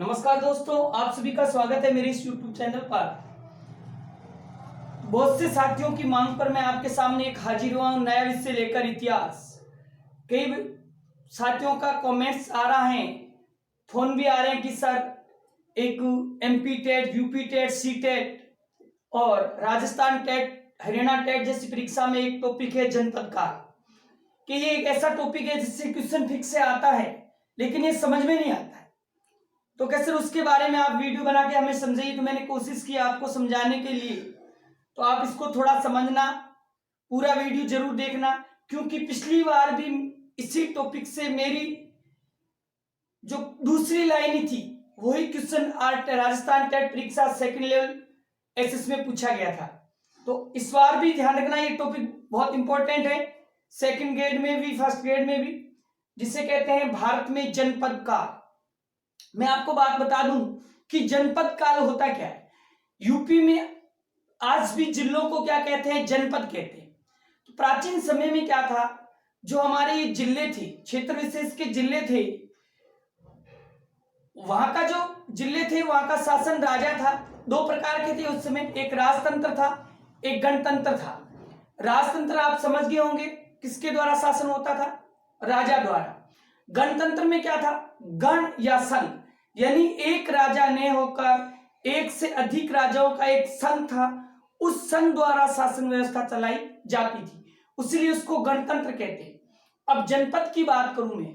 नमस्कार दोस्तों, आप सभी का स्वागत है मेरे इस YouTube चैनल पर। बहुत से साथियों की मांग पर मैं आपके सामने एक हाजिर हुआ हूं नया विषय लेकर, इतिहास। कई साथियों का कमेंट्स आ रहा है, फोन भी आ रहे हैं कि सर एक MP TET, UP TET, C TET और राजस्थान टेट, हरियाणा टेट जैसी परीक्षा में एक टॉपिक है जनपद काल, कि ये एक ऐसा टॉपिक है जिससे क्वेश्चन फिक्स से आता है लेकिन ये समझ में नहीं आता है। तो कैसे उसके बारे में आप वीडियो बना के हमें समझाइए। तो मैंने कोशिश की आपको समझाने के लिए, तो आप इसको थोड़ा समझना, पूरा वीडियो जरूर देखना, क्योंकि पिछली बार भी इसी टॉपिक से मेरी जो दूसरी लाइन थी वही क्वेश्चन राजस्थान टेट परीक्षा सेकंड लेवल एसएस में पूछा गया था। तो इस बार भी ध्यान रखना, ये टॉपिक बहुत इंपॉर्टेंट है, सेकंड ग्रेड में भी फर्स्ट ग्रेड में भी, जिसे कहते हैं भारत में जनपद काल। मैं आपको बात बता दूं कि जनपद काल होता क्या है। यूपी में आज भी जिलों को क्या कहते हैं? जनपद कहते हैं। तो प्राचीन समय में क्या था, जो हमारे जिले थे, क्षेत्र विशेष के जिले थे, वहां का जो जिले थे वहां का शासन राजा था। दो प्रकार के थे उस समय, एक राजतंत्र था, एक गणतंत्र था। राजतंत्र आप समझ गए होंगे, किसके द्वारा शासन होता था? राजा द्वारा। गणतंत्र में क्या था? गण या संघ, यानी एक राजा ने होकर एक से अधिक राजाओं का एक संघ था, उस संघ द्वारा शासन व्यवस्था चलाई जाती थी, इसलिए उसको गणतंत्र कहते हैं। अब जनपद की बात करूं मैं,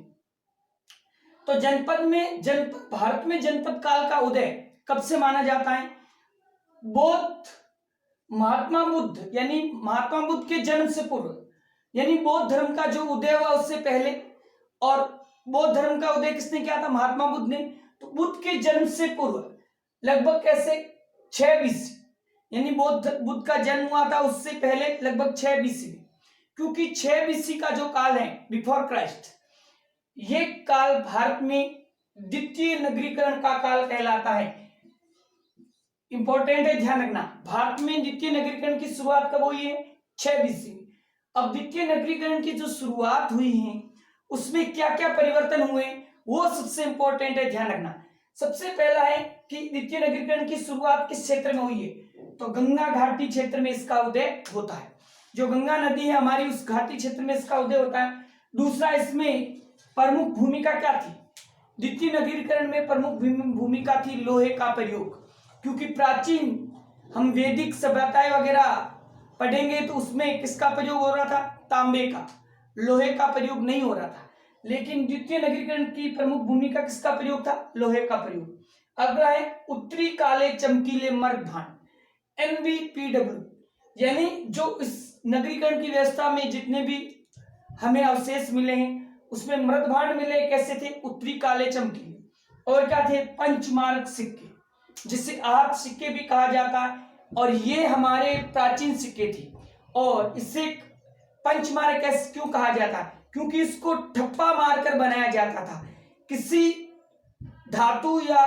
तो जनपद भारत में जनपद काल का उदय कब से माना जाता है? महात्मा बुद्ध, यानी महात्मा बुद्ध के जन्म से पूर्व, यानी बौद्ध धर्म का जो उदय हुआ उससे पहले। और बौद्ध धर्म का उदय किसने किया था? महात्मा बुद्ध ने। तो बुद्ध के जन्म से पूर्व लगभग कैसे 6 BC, यानी बुद्ध का जन्म हुआ था उससे पहले लगभग 6 BC में, क्योंकि 6 BC का जो काल है, बिफोर क्राइस्ट, ये काल भारत में द्वितीय नगरीकरण का काल कहलाता है। इंपॉर्टेंट है, ध्यान रखना। भारत में द्वितीय नगरीकरण की शुरुआत कब हुई है? 6 BC में। अब द्वितीय नगरीकरण की जो शुरुआत हुई है उसमें क्या क्या परिवर्तन हुए वो सबसे इंपॉर्टेंट है, ध्यान रखना। सबसे पहला है कि द्वितीय नगरीकरण की शुरुआत किस क्षेत्र में हुई है? तो गंगा घाटी क्षेत्र में इसका उदय होता है। जो गंगा नदी है हमारी, उस घाटी क्षेत्र में इसका उदय होता है। दूसरा, इसमें प्रमुख भूमिका क्या थी? द्वितीय नगरीकरण में प्रमुख भूमिका थी लोहे का प्रयोग, क्योंकि प्राचीन हम वैदिक सभ्यताएं वगैरह पढ़ेंगे तो उसमें किसका प्रयोग हो रहा था? तांबे का, लोहे का प्रयोग नहीं हो रहा था। लेकिन द्वितीय नगरीकरण की प्रमुख भूमिका किसका प्रयोग था? लोहे का प्रयोग। अगला है उत्तरी काले चमकीले मर्द भांड, NBPW, यानी जो इस नगरीकरण की व्यवस्था में जितने भी हमें अवशेष मिले हैं उसमें मृद भांड मिले। कैसे थे? उत्तरी काले चमकीले। और क्या थे? पंचमार्क सिक्के, जिसे आहत सिक्के भी कहा जाता है, और ये हमारे प्राचीन सिक्के थे। और इसे पंचमार्क ऐसे क्यों कहा जाता है? क्योंकि इसको ठप्पा मारकर बनाया जाता था, किसी धातु या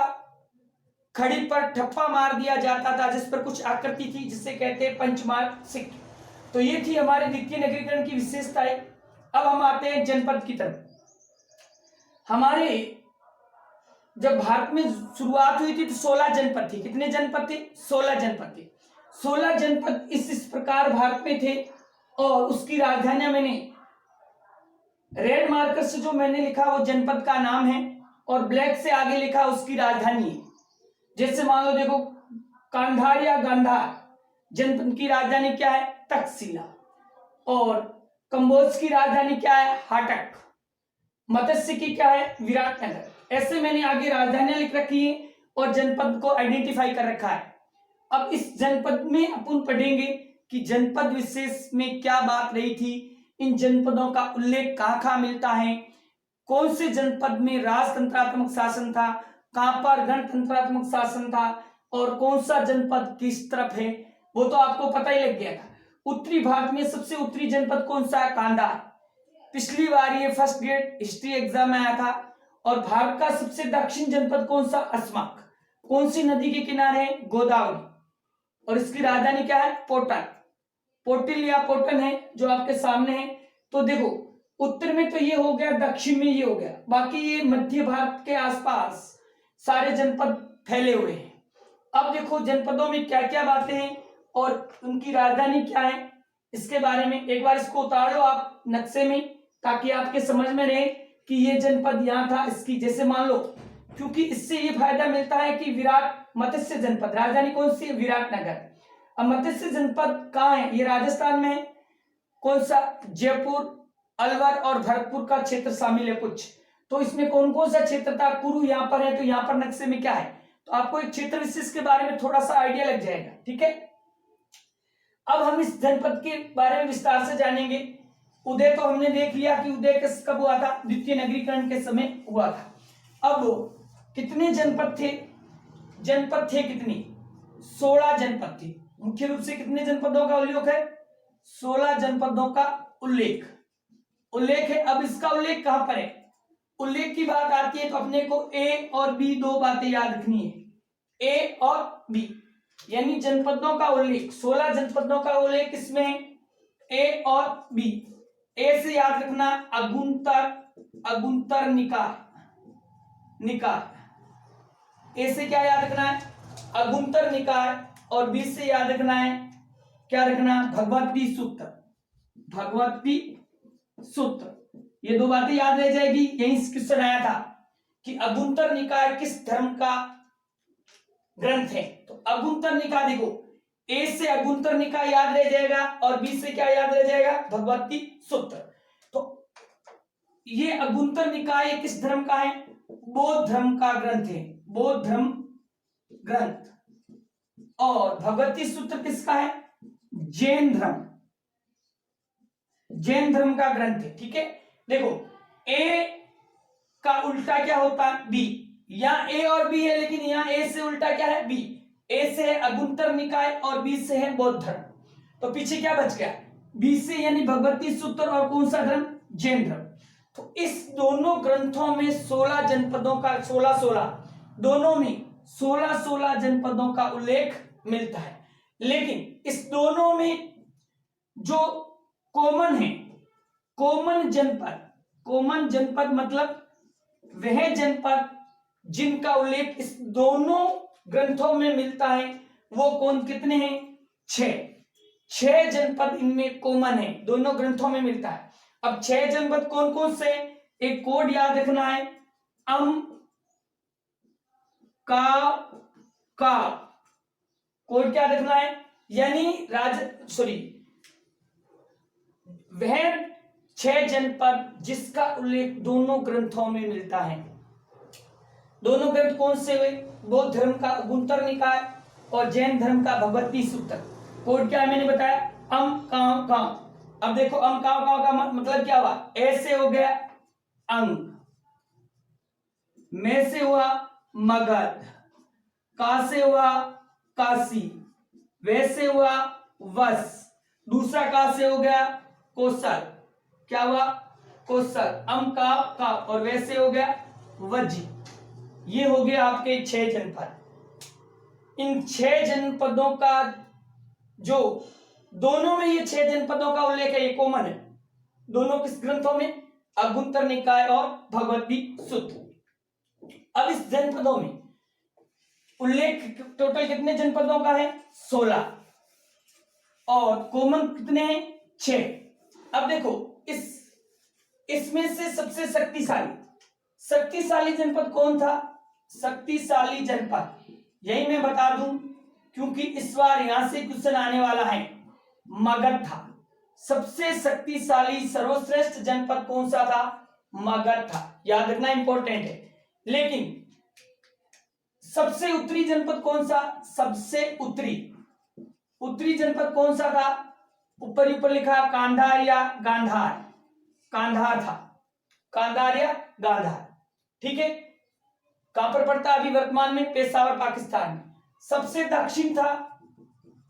खड़ी पर ठप्पा मार दिया जाता था जिस पर कुछ आकृति थी, जिसे कहते हैं पंचमार्क सिक्के। तो ये थी हमारे द्वितीय नगरीकरण की विशेषताएं। अब हम आते हैं जनपद की तरफ। हमारे जब भारत में शुरुआत हुई थी तो 16 जनपद थे। कितने जनपद थे? 16 जनपद थे। 16 जनपद इस प्रकार भारत में थे, और उसकी राजधानियां मैंने रेड मार्कर से जो मैंने लिखा वो जनपद का नाम है, और ब्लैक से आगे लिखा उसकी राजधानी है। जैसे मान लो, देखो, कांधार या गांधार जनपद की राजधानी क्या है? तक्षशिला। और कंबोज की राजधानी क्या है? हाटक। मत्स्य की क्या है? विराटनगर। ऐसे मैंने आगे राजधानियां लिख रखी है और जनपद को आइडेंटिफाई कर रखा है। अब इस जनपद में अपन पढ़ेंगे कि जनपद विशेष में क्या बात रही थी, इन जनपदों का उल्लेख कहाँ मिलता है, कौन से जनपद में राजतंत्रात्मक शासन था, कहां पर गणतंत्रात्मक शासन था, और कौन सा जनपद किस तरफ है, वो तो आपको पता ही लग गया था। उत्तरी भारत में सबसे उत्तरी जनपद कौन सा है? कांधार। पिछली बार ये फर्स्ट ग्रेड हिस्ट्री एग्जाम में आया था। और भारत का सबसे दक्षिण जनपद कौन सा? अस्माक। कौन सी नदी के किनारे है? गोदावरी। और इसकी राजधानी क्या है? पोटन। पोटिल या पोटन है जो आपके सामने है। तो देखो, उत्तर में तो ये हो गया, दक्षिण में ये हो गया, बाकी ये मध्य भारत के आसपास सारे जनपद फैले हुए हैं। अब देखो जनपदों में क्या क्या बातें हैं और उनकी राजधानी क्या है, इसके बारे में एक बार इसको उतार लो आप नक्शे में, ताकि आपके समझ में रहे कि ये जनपद यहाँ था। इसकी जैसे मान लो, क्योंकि इससे ये फायदा मिलता है कि विराट मत्स्य जनपद, राजधानी कौन सी है, विराटनगर। अब मत्स्य जनपद कहाँ है, ये राजस्थान में है। कौन सा, जयपुर, अलवर और भरतपुर का क्षेत्र शामिल है कुछ। तो इसमें कौन कौन सा क्षेत्र था, कुरु यहाँ पर है, तो यहाँ पर नक्शे में क्या है, तो आपको एक क्षेत्र विशेष के बारे में थोड़ा सा आइडिया लग जाएगा। ठीक है, अब हम इस जनपद के बारे में विस्तार से जानेंगे। उदय तो हमने देख लिया कि उदय कब हुआ था, द्वितीय नगरीकरण के समय हुआ था। अब कितने जनपद थे, जनपद थे कितनी, 16 जनपद थे। मुख्य रूप से कितने जनपदों का उल्लेख है, 16 जनपदों का उल्लेख है। अब इसका उल्लेख कहां पर है, उल्लेख की बात आती है तो अपने को ए और बी दो बातें याद रखनी है, ए और बी, यानी जनपदों का उल्लेख, 16 जनपदों का उल्लेख इसमें ए और बी। ए से याद रखना अगुंतर निकाय, ए से क्या याद रखना है, अगुंतर निकाय, और बी से याद रखना है, क्या रखना, भगवती सूत्र। ये दो बातें याद रह जाएगी। यही क्वेश्चन आया था कि अगुंतर निकाय किस धर्म का ग्रंथ है, तो अगुंतर निकाय, देखो ए से अगुंतर निकाय याद रह जाएगा और बी से क्या याद रह जाएगा, भगवती सूत्र। तो ये अगुंतर निकाय किस धर्म का है, बौद्ध धर्म का ग्रंथ है, बौद्ध धर्म ग्रंथ। और भगवती सूत्र किसका है, जैन धर्म का ग्रंथ है। ठीक है, देखो ए का उल्टा क्या होता है, बी। यहां ए और बी है, लेकिन यहां ए से उल्टा क्या है, बी। ए से है अगुंतर निकाय और बी से है बौद्ध धर्म। तो पीछे क्या बच गया, बी से यानी भगवती सूत्र और कौन सा धर्म, जैन धर्म। तो इस दोनों ग्रंथों में 16 जनपदों का 16 दोनों में 16 जनपदों का उल्लेख मिलता है। लेकिन इस दोनों में जो कॉमन है, कॉमन जनपद मतलब वह जनपद जिनका उल्लेख इस दोनों ग्रंथों में मिलता है, वो कौन कितने हैं, 6 जनपद इनमें कॉमन है, दोनों ग्रंथों में मिलता है। अब 6 जनपद कौन कौन से, एक कोड याद रखना है, का कोड क्या रखना है, यानी वह 6 जनपद जिसका उल्लेख दोनों ग्रंथों में मिलता है। दोनों ग्रंथ कौन से हुए, बौद्ध धर्म का अगुंतर निकाय और जैन धर्म का भगवती सूत्र। कोड क्या है मैंने बताया, काव। अब देखो काव का मतलब क्या हुआ, ए से हो गया अंग, में से हुआ मगध, का से हुआ काशी, वे से हुआ वश, दूसरा का से हो गया कौशल, क्या हुआ कौशल, का और वैसे हो गया वज्र। ये हो गया आपके 6 जनपद। इन 6 जनपदों का जो दोनों में ये 6 जनपदों का उल्लेख है, ये कॉमन है दोनों किस ग्रंथों में, अगुंतर निकाय और भगवती सूत्र। अब इस जनपदों में उल्लेख टोटल कितने जनपदों का है, 16, और कॉमन कितने हैं, 6। अब देखो इसमें से सबसे शक्तिशाली जनपद कौन था, शक्तिशाली जनपद, यही मैं बता दूं क्योंकि इस बार यहां से क्वेश्चन आने वाला है, मगध था। सबसे शक्तिशाली सर्वश्रेष्ठ जनपद कौन सा था, मगध था, याद रखना इंपॉर्टेंट है। लेकिन सबसे उत्तरी जनपद कौन सा, सबसे उत्तरी जनपद कौन सा था, ऊपर लिखा कांधार या गांधार, कांधार था, कांधार या गांधार। ठीक है, कहां पर पड़ता है अभी वर्तमान में, पेशावर पाकिस्तान में। सबसे दक्षिण था,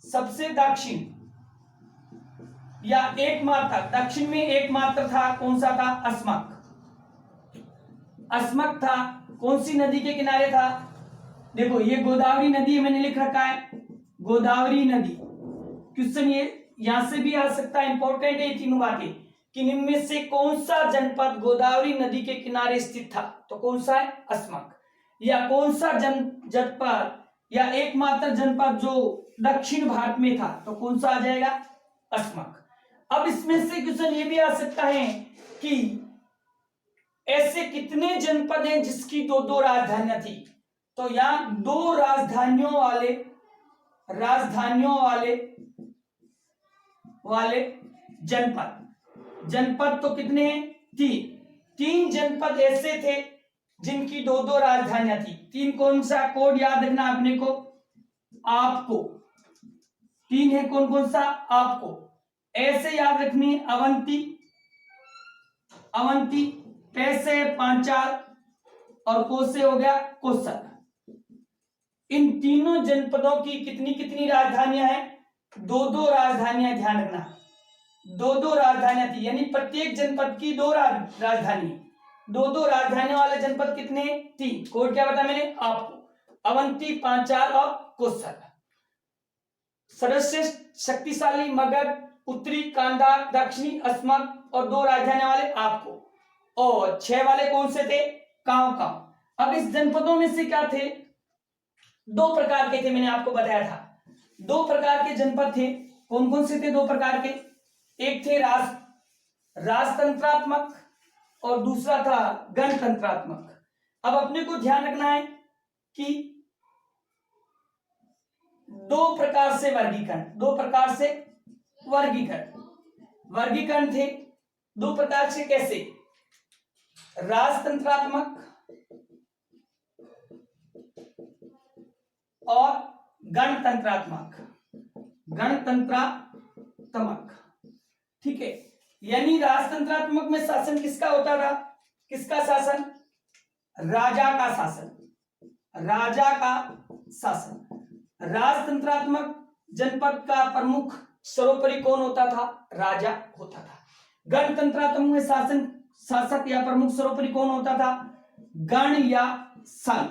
सबसे दक्षिण या एकमात्र, दक्षिण में एकमात्र था, कौन सा था, अस्मक था। कौन सी नदी के किनारे था, देखो ये गोदावरी नदी मैंने लिख रखा है, गोदावरी नदी। क्वेश्चन ये यहां से भी आ सकता है, इंपॉर्टेंट है ये तीनों बातें कि निम्न में से कौन सा जनपद गोदावरी नदी के किनारे स्थित था, तो कौन सा है, अस्मक। या कौन सा जनपद या एकमात्र जनपद जो दक्षिण भारत में था, तो कौन सा आ जाएगा? अस्मक। अब इसमें से क्वेश्चन ये भी आ सकता है कि ऐसे कितने जनपद हैं जिसकी दो दो राजधानियां थी, तो यहां दो राजधानियों वाले जनपद तो कितने हैं? तीन जनपद ऐसे थे जिनकी दो दो राजधानियां थी। तीन कौन सा? कोड याद रखना अपने को, आपको तीन है कौन कौन सा? आपको ऐसे याद रखनी है, अवंती, पैसे पांचाल और कोसे हो गया कोसल। इन तीनों जनपदों की कितनी कितनी राजधानियां हैं? दो दो राजधानियां, ध्यान रखना, दो दो राजधानियां थी, यानी प्रत्येक जनपद की दो राजधानी। दो दो राजधानियों वाले जनपद कितने? तीन। कोड क्या बताया मैंने आपको? अवंती, पांचाल और कोसल। सर्वश्रेष्ठ शक्तिशाली मगध, उत्तरी कांधा, दक्षिणी अस्मक और दो राजधानियों वाले आपको। और 6 वाले कौन से थे? कांव। अब इस जनपदों में से क्या थे? दो प्रकार के थे, मैंने आपको बताया था। दो प्रकार के जनपद थे। कौन कौन से थे? दो प्रकार के। एक थे राजतंत्रात्मक और दूसरा था गणतंत्रात्मक। अब अपने को ध्यान रखना है कि दो प्रकार से वर्गीकरण थे। दो प्रकार से कैसे? राजतंत्रात्मक और गणतंत्रात्मक। ठीक है, यानी राजतंत्रात्मक में शासन किसका होता था? किसका शासन? राजा का शासन। राजतंत्रात्मक जनपद का प्रमुख सर्वोपरि कौन होता था? राजा होता था। गणतंत्रात्मक में शासक या प्रमुख सर्वोपरि कौन होता था? गण या संघ।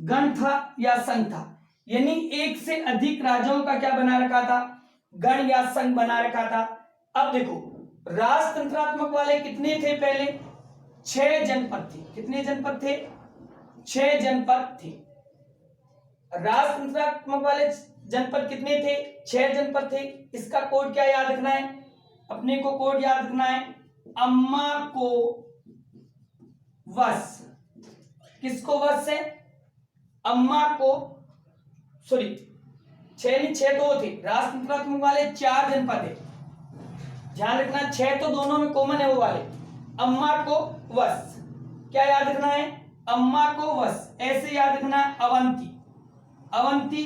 गण था या संघ था, यानी एक से अधिक राजाओं का क्या बना रखा था? गण या संघ बना रखा था। अब देखो, राजतंत्रात्मक वाले कितने थे? पहले 6 जनपद थे। कितने जनपद थे? 6 जनपद थे। राजतंत्रात्मक वाले जनपद कितने थे? 6 जनपद थे। इसका कोड क्या याद रखना है अपने को? कोड याद रखना है अम्मा को वश। किसको वश है? अम्मा को, सॉरी 6 नहीं, 6 तो थे। राजतंत्रात्मक वाले 4 जनपद है, ध्यान रखना। 6 तो दोनों में कॉमन है वो वाले। अम्मा को वश क्या याद रखना है? अम्मा को वश। ऐसे याद रखना अवंती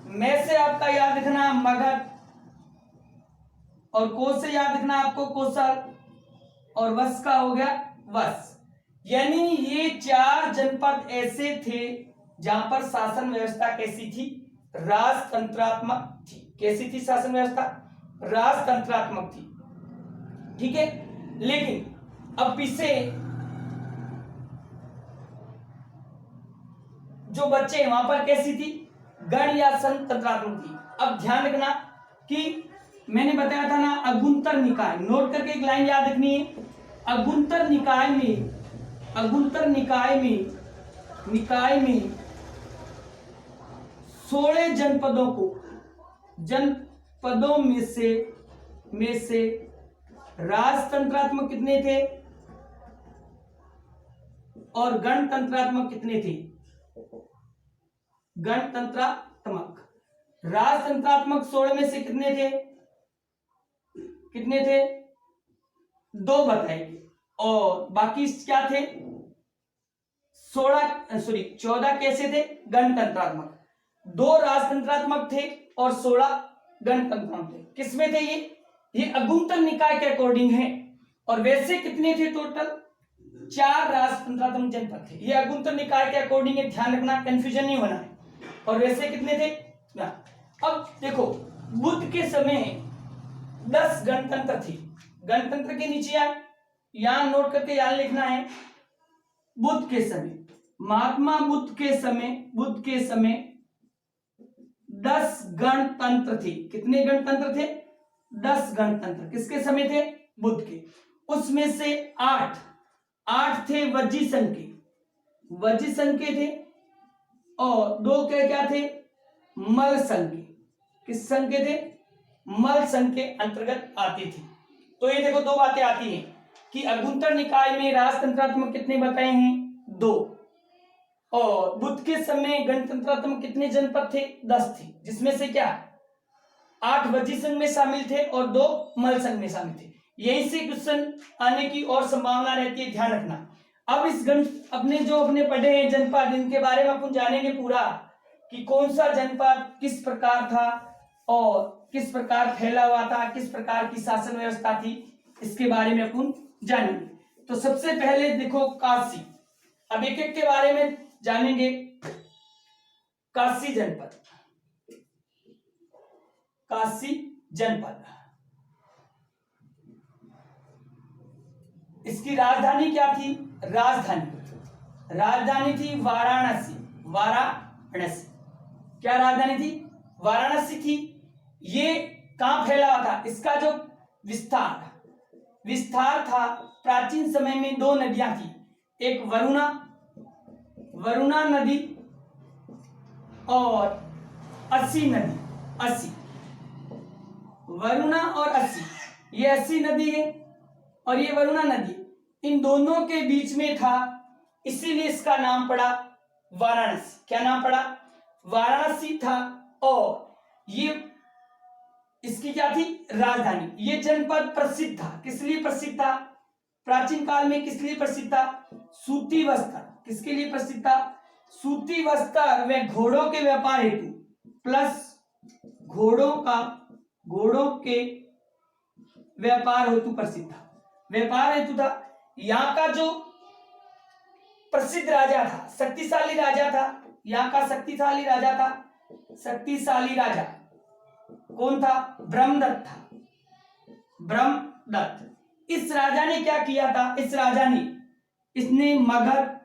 में से आपका याद रखना मगध, और को से याद रखना आपको कोसल, और वश का हो गया वश। यानी ये 4 जनपद ऐसे थे जहां पर शासन व्यवस्था कैसी थी? राजतंत्रात्मक थी। कैसी थी शासन व्यवस्था? राजतंत्रात्मक थी। ठीक है, लेकिन अब पीछे जो बच्चे वहां पर कैसी थी? गण या संघ तंत्रात्मक थी। अब ध्यान रखना कि मैंने बताया था ना, अगुंतर निकाय, नोट करके एक लाइन याद रखनी है। अगुंतर निकाय में 16 जनपदों में से राजतंत्रात्मक कितने थे और गणतंत्रात्मक कितने थे? राजतंत्रात्मक 16 में से कितने थे? 2 बताएंगे, और बाकी क्या थे? 14 कैसे थे? गणतंत्रात्मक। 2 राजतंत्रात्मक थे और 16 गणतंत्रात्मक थे। किसमें थे ये अगुंतर निकाय के अकॉर्डिंग है। और वैसे कितने थे टोटल? 4 राजतंत्रात्मक जनपद थे। ये अगुंतर निकाय के अकॉर्डिंग है, ध्यान रखना, कंफ्यूजन नहीं होना है। और वैसे कितने थे? अब देखो, बुद्ध के समय 10 गणतंत्र थी। गणतंत्र के नीचे यहां नोट करके याद लिखना है, बुद्ध के समय, महात्मा बुद्ध के समय 10 गणतंत्र थे। कितने गणतंत्र थे? 10 गणतंत्र। किसके समय थे? बुद्ध के। उसमें से 8 थे वज्जी संघ के, वजी संघ के थे और 2 क्या थे, मल संघ के। किस संघ के थे, मल संघ के अंतर्गत आती थी। तो ये देखो 2 बातें आती हैं कि अगुंतर निकाय में राजतंत्रात्मक कितने बताए हैं, 2, और बुद्ध के समय गणतंत्रात्मक कितने जनपद थे, 10 थे, जिसमें से क्या 8 वजी संघ में शामिल थे और 2 मल संघ में शामिल थे। यहीं से क्वेश्चन आने की और संभावना रहती है, ध्यान रखना। अब इस अपने पढ़े हैं जनपद, इनके बारे में अपन जानेंगे पूरा कि कौन सा जनपद किस प्रकार था और किस प्रकार फैला हुआ था, किस प्रकार की शासन व्यवस्था थी, इसके बारे में अपन जानेंगे। तो सबसे पहले देखो काशी, अब एक एक के बारे में जानेंगे। काशी जनपद, काशी जनपद, इसकी राजधानी क्या थी, राजधानी थी वाराणसी। वाराणसी क्या राजधानी थी, वाराणसी थी। ये कहां फैला हुआ था, इसका जो विस्तार था, प्राचीन समय में 2 नदियां थी, एक वरुणा नदी और अस्सी नदी। वरुणा और अस्सी, ये अस्सी नदी है और ये वरुणा नदी, इन दोनों के बीच में था, इसीलिए इसका नाम पड़ा वाराणसी। क्या नाम पड़ा, वाराणसी था। और ये इसकी क्या थी, राजधानी। ये जनपद प्रसिद्ध था, किस लिए प्रसिद्ध था, प्राचीन काल में किस लिए प्रसिद्ध था, सूती वस्त्र। किसके लिए प्रसिद्ध था, सूती वस्त्र व घोड़ों के व्यापार हेतु, प्लस घोड़ों के व्यापार हेतु प्रसिद्ध था, व्यापार हेतु था। यहाँ का जो प्रसिद्ध राजा था, शक्तिशाली राजा था, यहाँ का शक्तिशाली राजा कौन था, ब्रह्मदत्त था। ब्रह्मदत्त, इस राजा ने क्या किया था, इसने मगध,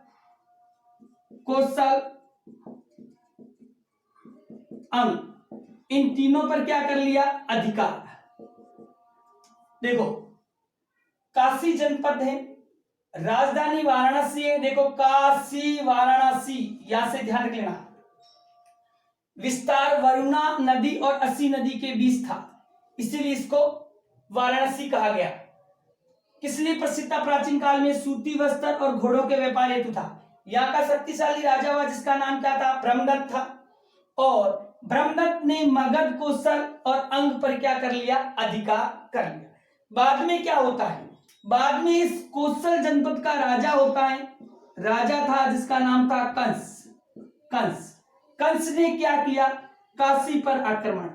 कौशल, अंग, इन तीनों पर क्या कर लिया, अधिकार। देखो काशी जनपद है, राजधानी वाराणसी है। देखो काशी वाराणसी, यहां से ध्यान रख लेना। विस्तार वरुणा नदी और अस्सी नदी के बीच था, इसीलिए इसको वाराणसी कहा गया। किस लिए प्रसिद्ध था, प्राचीन काल में सूती वस्त्र और घोड़ों के व्यापार हेतु था। यहाँ का शक्तिशाली राजा हुआ जिसका नाम क्या था, ब्रह्मदत्त था। और ब्रह्मदत्त ने मगध, कौशल और अंग पर क्या कर लिया, अधिकार कर लिया। बाद में क्या होता है, बाद में इस कौशल जनपद का राजा होता है, राजा था जिसका नाम था कंस ने क्या किया, काशी पर आक्रमण,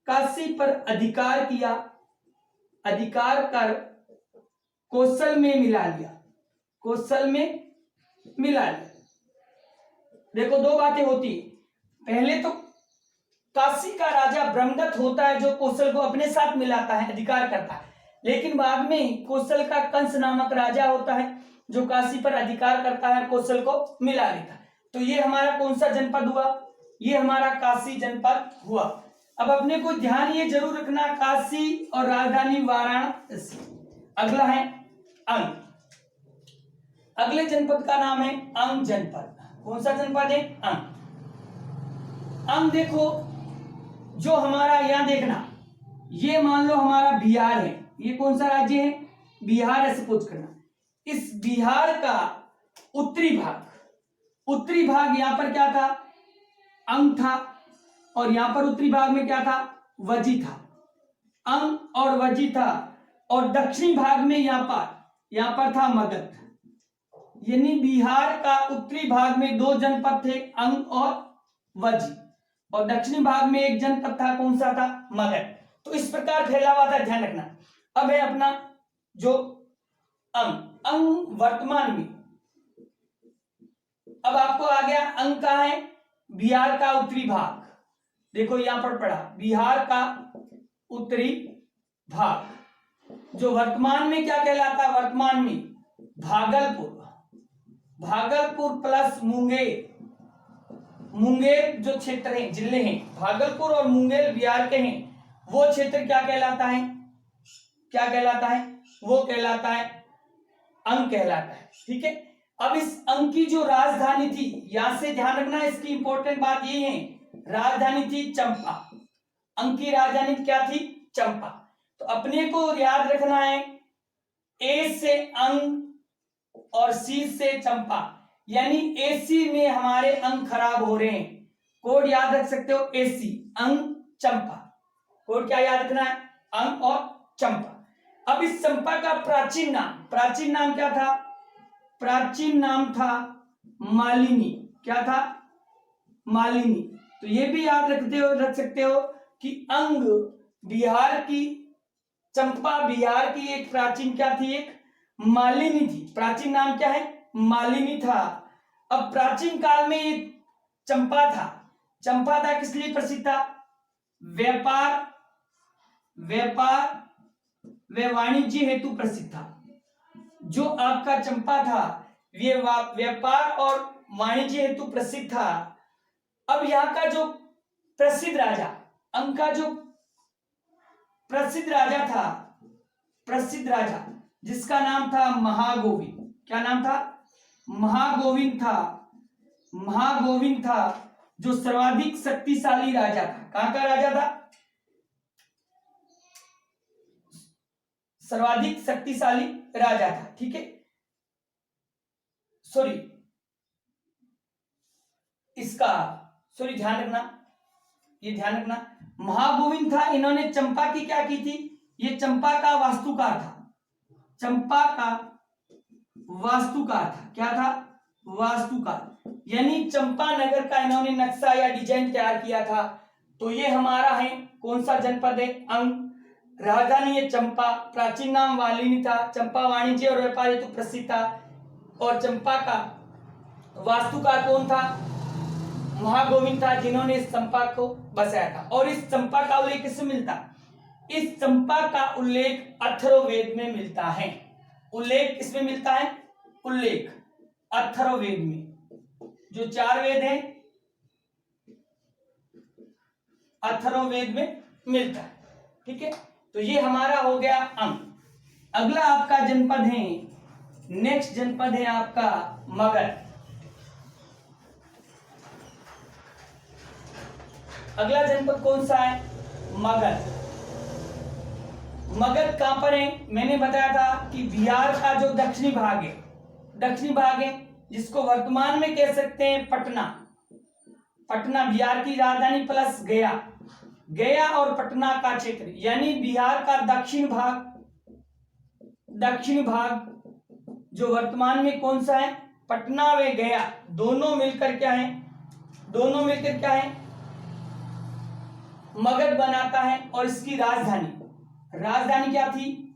काशी पर अधिकार किया, अधिकार कर कौशल में मिला लिया। देखो 2 बातें होती है, पहले तो काशी का राजा ब्रह्मदत्त होता है जो कौशल को अपने साथ मिलाता है, अधिकार करता है। लेकिन बाद में कौशल का कंस नामक राजा होता है जो काशी पर अधिकार करता है, कौशल को मिला लेता है। तो ये हमारा कौन सा जनपद हुआ, ये हमारा काशी जनपद हुआ। अब अपने को ध्यान ये जरूर रखना, काशी और राजधानी वाराणसी। अगला है अंग, अगले जनपद का नाम है अंग जनपद। कौन सा जनपद है, अंग। देखो जो हमारा, यहां देखना, ये मान लो हमारा बिहार है, ये कौन सा राज्य है, बिहार है सपोज करना। इस बिहार का उत्तरी भाग यहां पर क्या था, अंग था, और यहां पर उत्तरी भाग में क्या था, वजी था। अंग और वजी था, और दक्षिणी भाग में यहां पर था मगध। यानी बिहार का उत्तरी भाग में 2 जनपद थे, अंग और वजी, और दक्षिणी भाग में एक जनपद था, कौन सा था, मगध। तो इस प्रकार फैला हुआ था, ध्यान रखना। अब है अपना जो अंग वर्तमान में, अब आपको आ गया अंग कहां है, बिहार का उत्तरी भाग। देखो यहां पर पड़ा बिहार का उत्तरी भाग, जो वर्तमान में क्या कहलाता है, वर्तमान में भागलपुर प्लस मुंगेर जो क्षेत्र हैं, जिले हैं, भागलपुर और मुंगेर बिहार के हैं, वो क्षेत्र क्या कहलाता है, वो कहलाता है अंग कहलाता है। ठीक है। अब इस अंक की जो राजधानी थी, यहां से ध्यान रखना, इसकी इंपॉर्टेंट बात ये है, राजधानी थी चंपा। अंक की राजधानी क्या थी? चंपा। तो अपने को याद रखना है, ए से अंक और सी से चंपा, यानी एसी में हमारे अंक खराब हो रहे हैं। कोड याद रख सकते हो, एसी अंक चंपा। कोड क्या याद रखना है? अंक और चंपा। अब इस चंपा का प्राचीन नाम क्या था? प्राचीन नाम था मालिनी। क्या था? मालिनी। तो ये भी याद रख सकते हो कि अंग बिहार की, चंपा बिहार की एक प्राचीन क्या थी? एक मालिनी थी। प्राचीन नाम क्या है? मालिनी था। अब प्राचीन काल में ये चंपा था किस लिए प्रसिद्ध था? व्यापार व वाणिज्य हेतु प्रसिद्ध था। जो आपका चंपा था ये व्यापार और वाणिज्य हेतु प्रसिद्ध था। अब यहाँ का जो प्रसिद्ध राजा, अंक का जो प्रसिद्ध राजा जिसका नाम था महागोविंद। क्या नाम था? महागोविंद था, जो सर्वाधिक शक्तिशाली राजा था। कहां का राजा था? सर्वाधिक शक्तिशाली राजा था। ठीक है, ध्यान रखना, महागोविंद था। इन्होंने चंपा की क्या की थी? ये चंपा का वास्तुकार था। क्या था? वास्तुकार, यानी चंपा नगर का इन्होंने नक्शा या डिजाइन तैयार किया था। तो ये हमारा है, कौन सा जनपद है? अंग। राजधानी है चंपा, प्राचीन नाम मालिनी था, चंपा वाणिज्य और व्यापार हेतु प्रसिद्ध था, और चंपा का वास्तुकार कौन था? महागोविंद था, जिन्होंने इस चंपा को बसाया था। और इस चंपा का उल्लेख किसमें मिलता? इस चंपा का उल्लेख अथर्ववेद में मिलता है। उल्लेख किसमें मिलता है? उल्लेख अथर्ववेद में। जो 4 वेद हैं अथर्ववेद में मिलता है। ठीक है, तो ये हमारा हो गया अंक। अगला आपका जनपद है, नेक्स्ट जनपद है आपका मगध। अगला जनपद कौन सा है? मगध। मगध कहां पर है? मैंने बताया था कि बिहार का जो दक्षिणी भाग है, जिसको वर्तमान में कह सकते हैं पटना बिहार की राजधानी प्लस गया और पटना का क्षेत्र, यानी बिहार का दक्षिण भाग जो वर्तमान में कौन सा है? पटना व गया दोनों मिलकर क्या है? मगध बनाता है। और इसकी राजधानी क्या थी?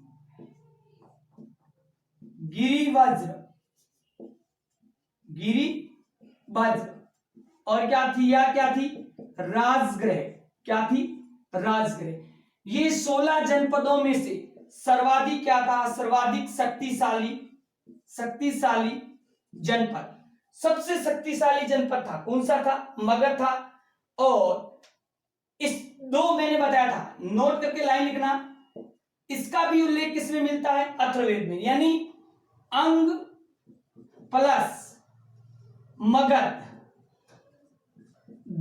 गिरिवज्र। और क्या थी? राजगृह। क्या थी? राजगृह। ये 16 जनपदों में से सर्वाधिक क्या था? सर्वाधिक शक्तिशाली जनपद। सबसे शक्तिशाली जनपद था, कौन सा था? मगध था। और इस 2 मैंने बताया था, नोट करके लाइन लिखना। इसका भी उल्लेख किसमें मिलता है? अथर्ववेद में, यानी अंग प्लस मगध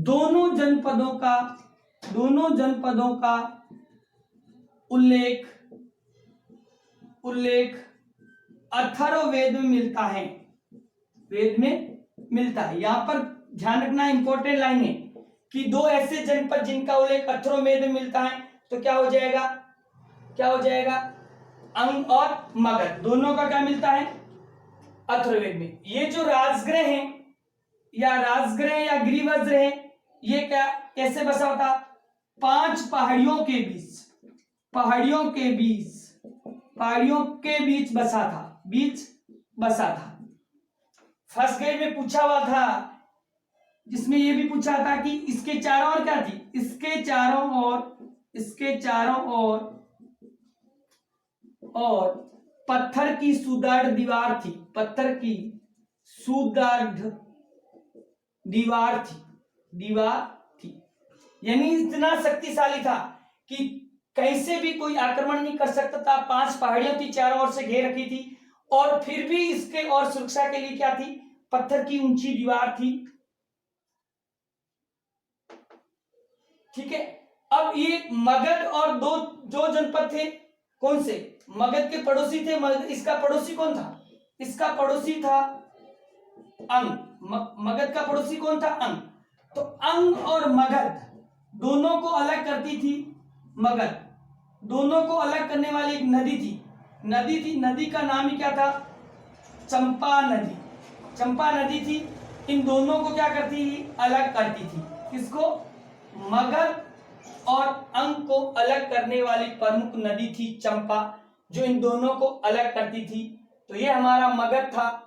दोनों जनपदों का उल्लेख अथर्ववेद में मिलता है। यहां पर ध्यान रखना, इंपॉर्टेंट लाइन है कि 2 ऐसे जनपद जिनका उल्लेख अथर्ववेद में मिलता है, तो क्या हो जाएगा? अंग और मगध दोनों का क्या मिलता है? अथर्ववेद में। ये जो राजगृह या गिरिवज्र है, ये कैसे बसा होता? 5 पहाड़ियों के बीच बसा था। फर्स्ट ग्रेड में पूछा हुआ था, जिसमें ये भी पूछा था कि इसके चारों ओर क्या थी? इसके चारों ओर पत्थर की सुदृढ़ दीवार थी। यानी इतना शक्तिशाली था कि कहीं से भी कोई आक्रमण नहीं कर सकता था। 5 पहाड़ियों थी, चारों ओर से घेर रखी थी, और फिर भी इसके और सुरक्षा के लिए क्या थी, पत्थर की ऊंची दीवार थी। ठीक है, अब ये मगध और जो जनपद थे, कौन से, मगध के पड़ोसी थे। इसका पड़ोसी कौन था, इसका पड़ोसी था अंग। मगध का पड़ोसी कौन था, अंग। तो अंग और मगध दोनों को अलग करती थी मगध, दोनों को अलग करने वाली एक नदी थी, नदी का नाम ही क्या था, चंपा नदी। चंपा नदी थी, इन दोनों को क्या करती थी, अलग करती थी। किसको, मगध और अंग को अलग करने वाली प्रमुख नदी थी चंपा, जो इन दोनों को अलग करती थी। तो ये हमारा मगध था।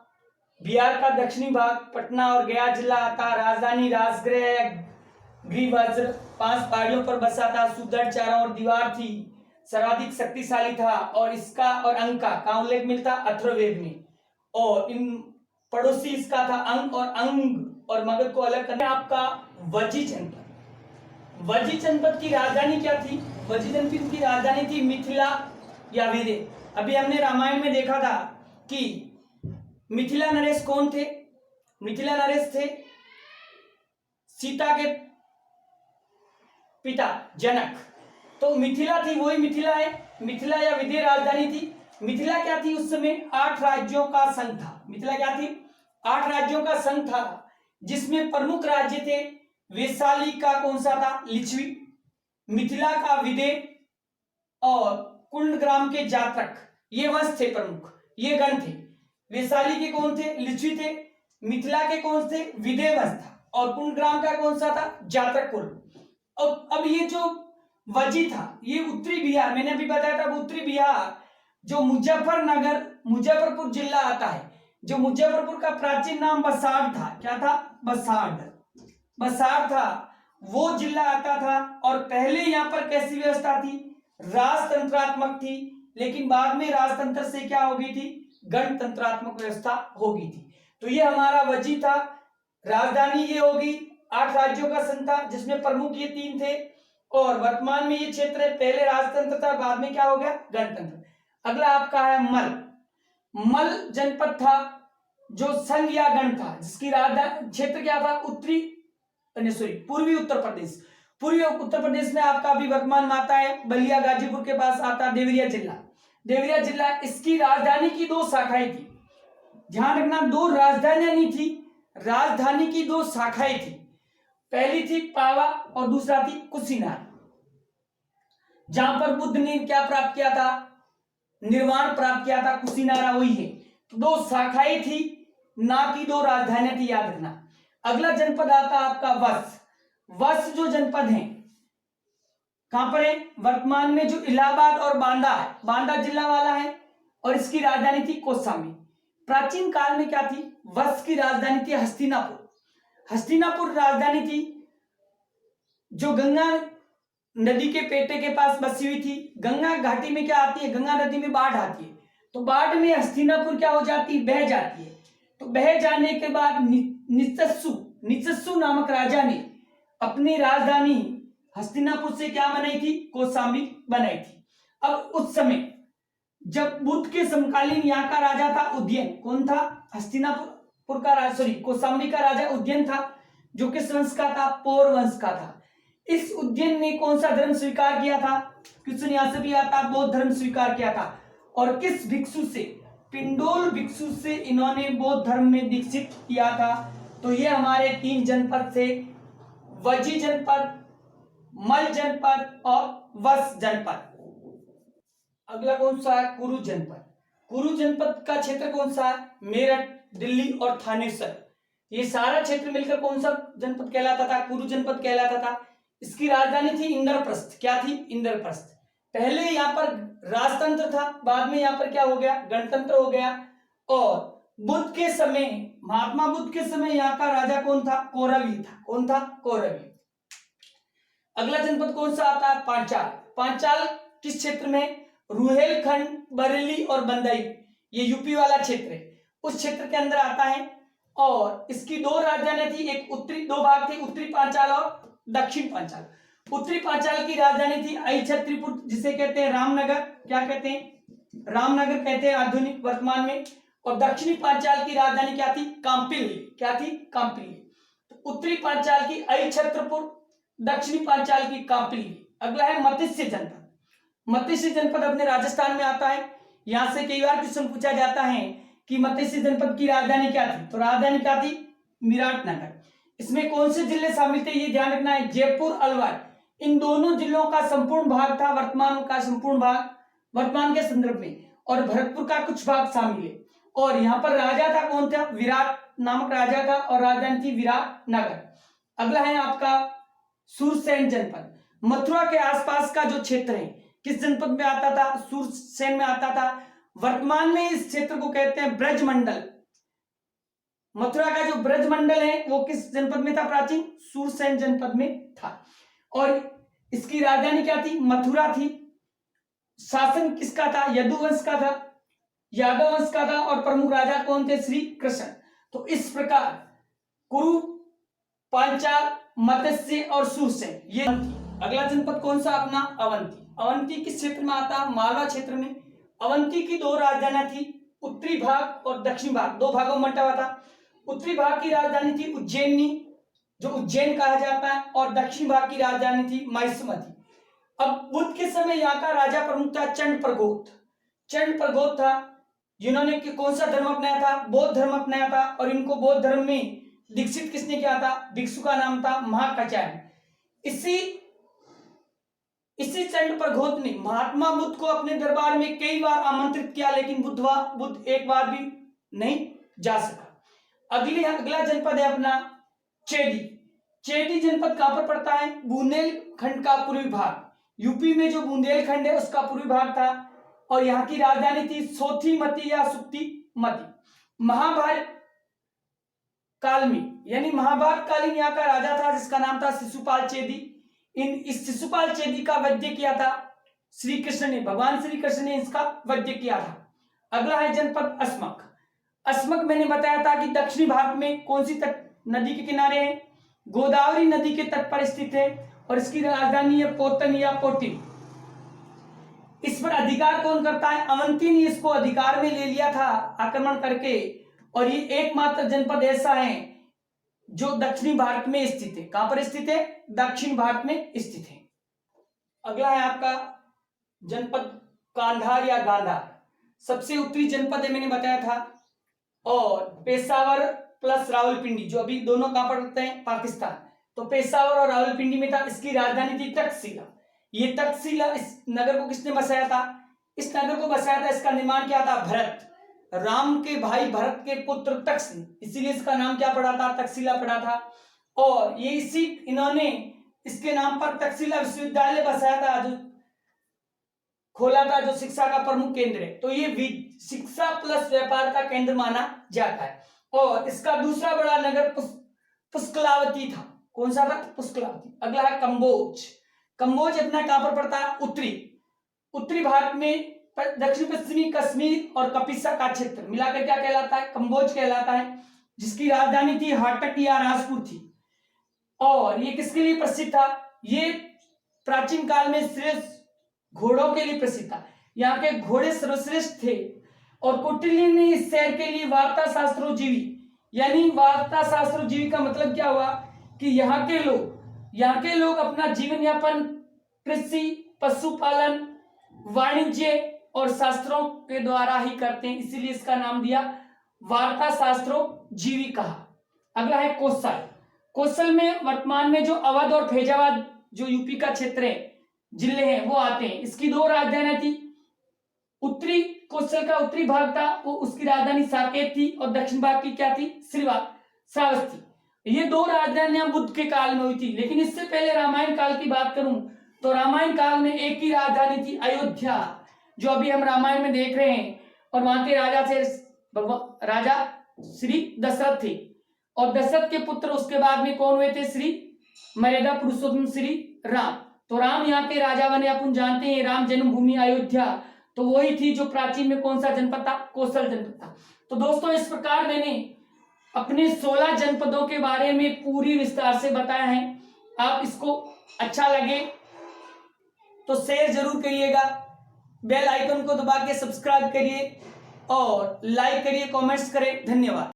बिहार का दक्षिणी भाग, पटना और गया जिला आता। राजधानी राजगृह ग्रीवज्र 5 पहाड़ियों पर बसा था। सुदृढ़ चारों ओर दीवार थी, सर्वाधिक शक्तिशाली था। और इसका और अंग का उल्लेख मिलता अथर्ववेद में। और इन पड़ोसी इसका था अंग, और अंग और मगध को अलग करने आपका वजी जनपद। वजी जनपद की राजधानी क्या थी, वजी जनपद की राजधानी थी मिथिला या विदे। अभी हमने रामायण में देखा था कि मिथिला नरेश कौन थे, मिथिला नरेश थे सीता के पिता जनक। तो मिथिला थी, वही मिथिला है, मिथिला या विदे राजधानी थी। मिथिला क्या थी, उस समय 8 राज्यों का संघ था। मिथिला क्या थी, 8 राज्यों का संघ था, जिसमें प्रमुख राज्य थे वैशाली का कौन सा था, लिच्छवी, मिथिला का विदे और कुंडग्राम के जातक। ये वंश थे प्रमुख, ये गण थे। वैशाली के कौन थे, लिच्छवी थे। मिथिला के कौन थे, विदे वंश था। और कुंडग्राम का कौन सा था, जातक कुल। अब ये जो वजी था, ये उत्तरी बिहार, मैंने अभी बताया था, उत्तरी बिहार जो मुजफ्फरपुर जिला आता है, जो मुजफ्फरपुर का प्राचीन नाम बसाड़ था। क्या था, बसाड़ था, वो जिला आता था। और पहले यहाँ पर कैसी व्यवस्था थी, राजतंत्रात्मक थी, लेकिन बाद में राजतंत्र से क्या हो गई थी, गणतंत्रात्मक व्यवस्था हो गई थी। तो ये हमारा वजी था। राजधानी ये होगी, 8 राज्यों का संघ था, जिसमें प्रमुख ये 3 थे। और वर्तमान में ये क्षेत्र है, पहले राजतंत्र था, बाद में क्या हो गया, गणतंत्र। अगला आपका है मल जनपद था, जो संघ या गण था, जिसकी राजधानी क्षेत्र क्या था, पूर्वी उत्तर प्रदेश। पूर्वी उत्तर प्रदेश में आपका अभी वर्तमान में आता है बलिया, गाजीपुर के पास आता देवरिया जिला। इसकी राजधानी की 2 शाखाएं थी, ध्यान रखना, 2 राजधानियां नहीं थी, राजधानी की 2 शाखाएं थी। पहली थी पावा और दूसरा थी कुशीनगर, जहां पर बुद्ध ने क्या प्राप्त किया था, निर्वाण प्राप्त किया था। कुशीनगर वही है। तो 2 शाखाएं थी, ना कि 2 राजधानियां थी, याद रखना। अगला जनपद आता आपका वस जो जनपद है, कहां पर है, वर्तमान में जो इलाहाबाद और बांदा है, बांदा जिला वाला है। और इसकी राजधानी थी कौशाम्बी। प्राचीन काल में क्या थी, वस की राजधानी थी हस्तिनापुर राजधानी थी, जो गंगा नदी के पेटे के पास बसी हुई थी। गंगा घाटी में क्या आती है, गंगा नदी में बाढ़ आती है, तो बाढ़ में हस्तिनापुर क्या हो जाती है, बह जाती है। तो बह जाने के बाद निचस्सु नामक राजा ने अपनी राजधानी हस्तिनापुर से क्या बनाई थी, कौशाम्बी बनाई थी। अब उस समय जब बुद्ध के समकालीन यहाँ का राजा था उदयन, कौन था, हस्तिनापुर का राजा, कौशाम्बी का राजा उदयन था, जो किस वंश का था, पौर वंश का था। इस उदयन ने कौन सा धर्म स्वीकार किया था, क्वेश्चन यहां से भी आता, बौद्ध धर्म स्वीकार किया था। और किस भिक्षु से, पिंडोल भिक्षु से इन्होंने बौद्ध धर्म में दीक्षित किया था। तो ये हमारे 3 जनपद थे, वजी जनपद, मल जनपद और वस जनपद। अगला कौन सा है, कुरु जनपद का क्षेत्र कौन सा है, मेरठ, दिल्ली और थानेसर। ये सारा क्षेत्र मिलकर कौन सा जनपद कहलाता था, कुरु जनपद कहलाता था। इसकी राजधानी थी इंद्रप्रस्थ। क्या थी, इंद्रप्रस्थ। पहले यहाँ पर राजतंत्र था, बाद में यहाँ पर क्या हो गया, गणतंत्र हो गया। और बुद्ध के समय, महात्मा बुद्ध के समय यहाँ का राजा कौन था, कौरवी था। कौन था, कौरवी। अगला जनपद कौन सा आता है, पांचाल किस क्षेत्र में, रुहेलखंड, बरेली और बंदई, ये यूपी वाला क्षेत्र है, उस क्षेत्र के अंदर आता है। और इसकी 2 राजधानियां थी, एक उत्तरी, 2 भाग थे, उत्तरी पांचाल और दक्षिण पांचाल। उत्तरी पांचाल की राजधानी थी अहिच्छत्रीपुर, जिसे कहते हैं रामनगर। क्या कहते हैं, रामनगर कहते हैं आधुनिक वर्तमान में। और दक्षिणी पांचाल की राजधानी क्या थी? कांपिल्य। क्या थी? कांपिल्य। तो उत्तरी पांचाल की अहिछत्रपुर, दक्षिणी पांचाल की कांपिल्य। अगला है मत्स्य जनपद। मत्स्य जनपद अपने राजस्थान में आता है। यहां से कई बार क्वेश्चन पूछा जाता है कि मत्स्य जनपद की राजधानी क्या थी? तो राजधानी क्या थी? विराटनगर। इसमें कौन से जिले शामिल थे ये ध्यान रखना है, जयपुर, अलवर। इन दोनों जिलों का संपूर्ण भाग था, वर्तमान का संपूर्ण भाग वर्तमान के संदर्भ में, और भरतपुर का कुछ भाग शामिल है। और यहाँ पर राजा था, कौन था? विराट नामक राजा था, और राजधानी थी विराटनगर। अगला है आपका सूरसेन जनपद। मथुरा के आसपास का जो क्षेत्र है किस जनपद में आता था? सूरसेन में आता था। वर्तमान में इस क्षेत्र को कहते हैं ब्रजमंडल। मथुरा का जो ब्रजमंडल है वो किस जनपद में था? प्राचीन सूरसेन जनपद में था। और इसकी राजधानी क्या थी? मथुरा थी। शासन किसका था? यदुवंश का था, यादव वंश का था, और प्रमुख राजा कौन थे? श्री कृष्ण। तो इस प्रकार कुरु, पांचाल, मत्स्य और सूरसेन ये। अगला जनपद कौन सा अपना? अवंती। अवंती किस क्षेत्र में आता? मालवा क्षेत्र में। अवंती की दो राजधानियां थी, उत्तरी भाग और दक्षिणी भाग, दो भागों में बंटा हुआ था। उत्तरी भाग की राजधानी थी उज्जैनी, जो उज्जैन कहा जाता है, और दक्षिण भाग की राजधानी थी माहिष्मती। अब बुद्ध के समय यहाँ का राजा प्रमुख था चंड प्रगोत। चंड प्रगोत था, जिन्होंने कौन सा धर्म अपनाया था? बौद्ध धर्म अपनाया था। और इनको बौद्ध धर्म में दीक्षित किसने किया था? भिक्षु का नाम था महाकाचार्य। इसी चंड प्रगोत ने महात्मा बुद्ध को अपने दरबार में कई बार आमंत्रित किया, लेकिन बुद्ध एक बार भी नहीं जा सका। अगला जनपद है अपना चेदी। चेदी जनपद कहां पर पड़ता है? बुंदेलखंड का पूर्वी भाग। यूपी में जो बुंदेलखंड है उसका पूर्वी भाग था, और यहाँ की राजधानी थी सोथीमती या सुक्तिमती। महाभारत काल में, यानी महाभारत कालीन यहाँ का राजा था जिसका नाम था शिशुपाल चेदी। इस शिशुपाल चेदी का वध किया था श्री कृष्ण ने, भगवान श्री कृष्ण ने इसका वध किया था। अगला है जनपद अस्मक। अस्मक मैंने बताया था कि दक्षिणी भारत में कौन सी नदी के किनारे है? गोदावरी नदी के तट पर स्थित है, और इसकी राजधानी है पोतन या पोटिन। इस पर अधिकार कौन करता है? अवंती ने इसको अधिकार में ले लिया था आक्रमण करके, और ये एकमात्र जनपद ऐसा है जो दक्षिणी भारत में स्थित है। कहां पर स्थित है? दक्षिण भारत में स्थित है। अगला है आपका जनपद कांधार या गांधार। सबसे उत्तरी जनपद है, मैंने बताया था। और पेशावर प्लस रावलपिंडी, जो अभी दोनों कहां पर रहते हैं? पाकिस्तान। तो पेशावर और रावलपिंडी में था। इसकी राजधानी थी तक्षशिला। ये तक्षशिला, इस नगर को किसने बसाया था? इस नगर को बसाया था, इसका निर्माण किया था भरत, राम के भाई भरत के पुत्र तक्ष ने, इसीलिए इसका नाम क्या पड़ा था? तक्षशिला पड़ा था। और ये इन्होंने इसके नाम पर तक्षशिला विश्वविद्यालय बसाया था, जो खोला था, जो शिक्षा का प्रमुख केंद्र है। तो ये शिक्षा प्लस व्यापार का केंद्र माना जाता है। और इसका दूसरा बड़ा नगर पुष्कलावती था। कौन सा था? पुष्कलावती। अगला है कंबोज। कंबोज अपना कहां पर पड़ता है? उत्तरी भारत में दक्षिण पश्चिमी कश्मीर और कपिसा का क्षेत्र मिलाकर क्या कहलाता है? कंबोज कहलाता है, जिसकी राजधानी थी हाटक या राजपुर थी। और ये किसके लिए प्रसिद्ध था? ये प्राचीन काल में श्रेष्ठ घोड़ों के लिए प्रसिद्ध था। यहाँ के घोड़े सर्वश्रेष्ठ थे। और कौटिल्य ने इस शहर के लिए वार्ता शास्त्रोजीवी, यानी वार्ता शास्त्रोजीवी का मतलब क्या हुआ कि यहाँ के लोग अपना जीवन यापन कृषि, पशुपालन, वाणिज्य और शास्त्रों के द्वारा ही करते हैं, इसीलिए इसका नाम दिया वार्ता शास्त्रोजीवी कहा। अगला है कौशल। कौशल में वर्तमान में जो अवध और फैजाबाद, जो यूपी का क्षेत्र है, जिले हैं, वो आते हैं। इसकी दो राजधानियां थी। उत्तरी कौशल का उत्तरी भाग था, वो उसकी राजधानी साकेत थी, और दक्षिण भाग की क्या थी? श्रावस्ती। ये दो राजधानियां बुद्ध के काल में हुई थी। लेकिन इससे पहले रामायण काल की बात करूं तो रामायण काल में एक ही राजधानी थी, अयोध्या, जो अभी हम रामायण में देख रहे हैं। और वहां के राजा श्री दशरथ थे, और दशरथ के पुत्र उसके बाद में कौन हुए थे? श्री मर्यादा पुरुषोत्तम श्री राम। तो राम यहाँ के राजा बने, अपन जानते हैं, राम जन्मभूमि अयोध्या। तो वही थी जो प्राचीन में कौन सा जनपद था? कौशल जनपद था। तो दोस्तों, इस प्रकार मैंने अपने 16 जनपदों के बारे में पूरी विस्तार से बताया है। आप इसको अच्छा लगे तो शेयर जरूर करिएगा, बेल आइकन को दबा के सब्सक्राइब करिए और लाइक करिए, कमेंट्स करें। धन्यवाद।